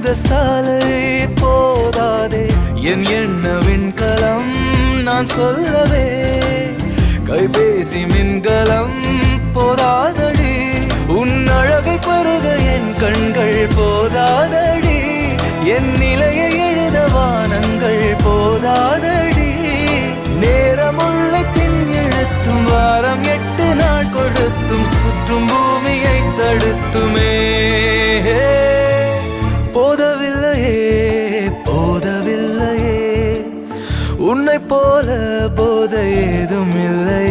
இந்த சாலை போதாதே என் எண்ண விண்கலம் நான் சொல்லவே கைபேசி மின்கலம் போதாதடி உன் அழகை பருக என் கண்கள் போதாதடி என் நிலையை எழுத வானங்கள் போதாதடி நேரமுள்ள பின் எழுத்தும் வாரம் 8 நாள் கொடுத்தும் சுற்றும் பூமியை தடுத்துமே போதவில்லையே போதவில்லையே உன்னை போல போத ஏதும் இல்லை